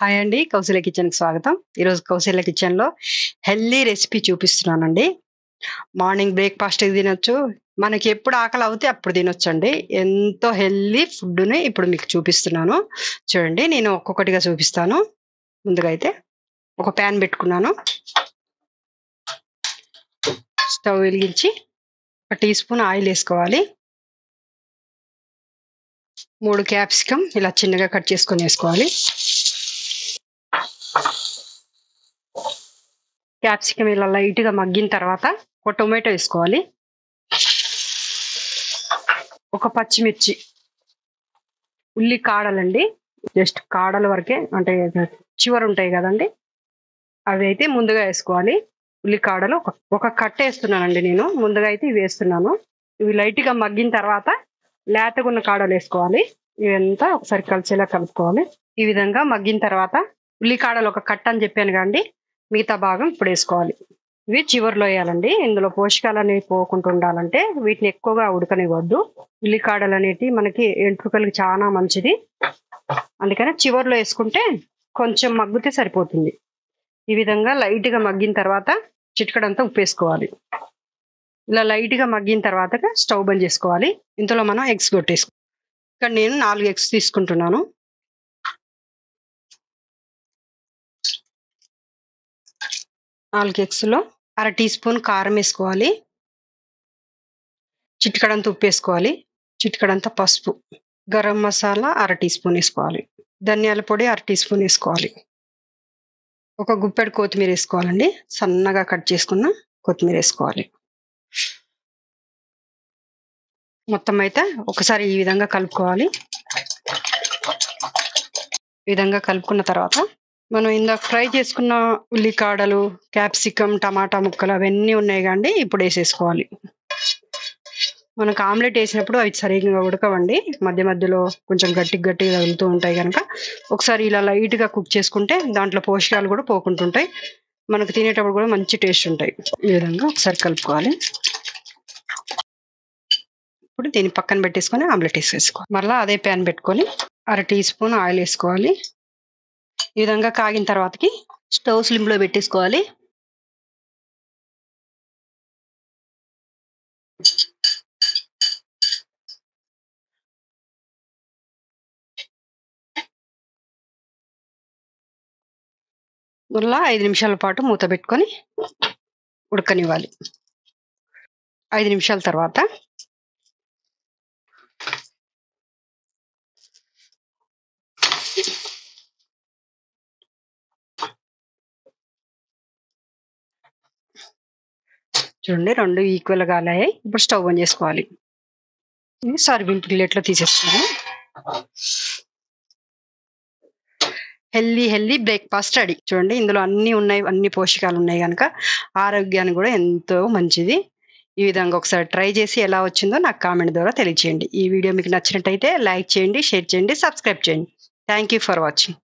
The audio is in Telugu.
హాయ్ అండి. కౌసల్య కిచెన్‌కి స్వాగతం. ఈరోజు కౌసల్య కిచెన్‌లో హెల్తీ రెసిపీ చూపిస్తున్నానండి. మార్నింగ్ బ్రేక్‌ఫాస్ట్‌కి తినొచ్చు. మనకి ఎప్పుడు ఆకలి అవుతే అప్పుడు తినొచ్చండి. ఎంతో హెల్తీ ఫుడ్‌ని ఇప్పుడు మీకు చూపిస్తున్నాను. చూడండి, నేను ఒక్కొక్కటిగా చూపిస్తాను. ముందుగా అయితే ఒక పాన్ పెట్టుకున్నాను. స్టవ్ వెలిగించి ఒక టీ స్పూన్ ఆయిల్ వేసుకోవాలి. 3 క్యాప్సికమ్ ఇలా చిన్నగా కట్ చేసుకొని వేసుకోవాలి. క్యాప్సికమ్ ఇలా లైట్‌గా మగ్గిన తర్వాత ఒక టొమాటో వేసుకోవాలి. ఒక పచ్చిమిర్చి, ఉల్లి కాడలండి. జస్ట్ కాడల వరకే, అంటే చివర ఉంటాయి కదండి, అవి అయితే ముందుగా వేసుకోవాలి. ఉల్లి కాడలు ఒక కట్ట వేస్తున్నానండి నేను. ముందుగా అయితే ఇవి వేస్తున్నాను. ఇవి లైట్‌గా మగ్గిన తర్వాత లేతగున్న కాడలు వేసుకోవాలి. ఇవంతా ఒకసారి కలిసేలా కలుపుకోవాలి. ఈ విధంగా మగ్గిన తర్వాత ఉల్లి కాడలు ఒక కట్ట అని చెప్పాను కదండి, మిగతా భాగం ఇప్పుడు వేసుకోవాలి. ఇవి చివర్లో వేయాలండి. ఇందులో పోషకాలు అనేవి పోకుండా ఉండాలంటే వీటిని ఎక్కువగా ఉడకనివ్వద్దు. ఉల్లికాడలు అనేటివి మనకి ఎంట్రుకలకి చాలా మంచిది. అందుకని చివర్లో వేసుకుంటే కొంచెం మగ్గితే సరిపోతుంది. ఈ విధంగా లైట్‌గా మగ్గిన తర్వాత చిటికెడంతా ఉప్పు వేసుకోవాలి. ఇలా లైట్‌గా మగ్గిన తర్వాత స్టవ్ బంద్ చేసుకోవాలి. ఇందులో మనం ఎగ్స్ కొట్టేసుకోవాలి. ఇక్కడ నేను 4 ఎగ్స్ తీసుకుంటున్నాను. 4 ఎగ్స్‌లో అర టీ స్పూన్ కారం వేసుకోవాలి. చిటికెడంత ఉప్పు వేసుకోవాలి. చిటికెడంత పసుపు. గరం మసాలా అర టీ స్పూన్ వేసుకోవాలి. ధనియాల పొడి అర టీ స్పూన్ వేసుకోవాలి. ఒక గుప్పెడు కొత్తిమీర వేసుకోవాలండి. సన్నగా కట్ చేసుకున్న కొత్తిమీర వేసుకోవాలి. మొత్తం అయితే ఒకసారి ఈ విధంగా కలుపుకోవాలి. ఈ విధంగా కలుపుకున్న తర్వాత మనం ఇందాక ఫ్రై చేసుకున్న ఉల్లికాడలు, క్యాప్సికమ్, టమాటా ముక్కలు అవన్నీ ఉన్నాయి కండి, ఇప్పుడు వేసేసుకోవాలి. మనకు ఆమ్లెట్ వేసినప్పుడు అవి సరిగ్గా ఉడకవండి. మధ్య మధ్యలో కొంచెం గట్టిగా తగులుతూ ఉంటాయి కనుక ఒకసారి ఇలా లైట్‌గా కుక్ చేసుకుంటే దాంట్లో పోషకాలు కూడా పోకుంటుంటాయి. మనకు తినేటప్పుడు కూడా మంచి టేస్ట్ ఉంటాయి. ఈ విధంగా ఒకసారి కలుపుకోవాలి. ఇప్పుడు దీన్ని పక్కన పెట్టేసుకొని ఆమ్లెట్ వేసేసుకోవాలి. మళ్ళీ అదే ప్యాన్ పెట్టుకొని అర టీ స్పూన్ ఆయిల్ వేసుకోవాలి. ఈ విధంగా కాగిన తర్వాతకి స్టవ్ స్లిమ్లో పెట్టేసుకోవాలి. మళ్ళా 5 నిమిషాల పాటు మూత పెట్టుకొని ఉడకనివ్వాలి. 5 నిమిషాల తర్వాత చూడండి, 2 ఈక్వల్‌గా కాలాయి. ఇప్పుడు స్టవ్ ఆన్ చేసుకోవాలి. సర్వింగ్ ప్లేట్లో తీసేస్తున్నాను. Healthy breakfast ready. చూడండి, ఇందులో అన్నీ ఉన్నాయి, అన్ని పోషకాలు ఉన్నాయి కనుక ఆరోగ్యానికి కూడా ఎంతో మంచిది. ఈ విధంగా ఒకసారి ట్రై చేసి ఎలా వచ్చిందో నాకు కామెంట్ ద్వారా తెలియజేయండి. ఈ వీడియో మీకు నచ్చినట్టయితే లైక్ చేయండి, షేర్ చేయండి, సబ్స్క్రైబ్ చేయండి. Thank you for watching.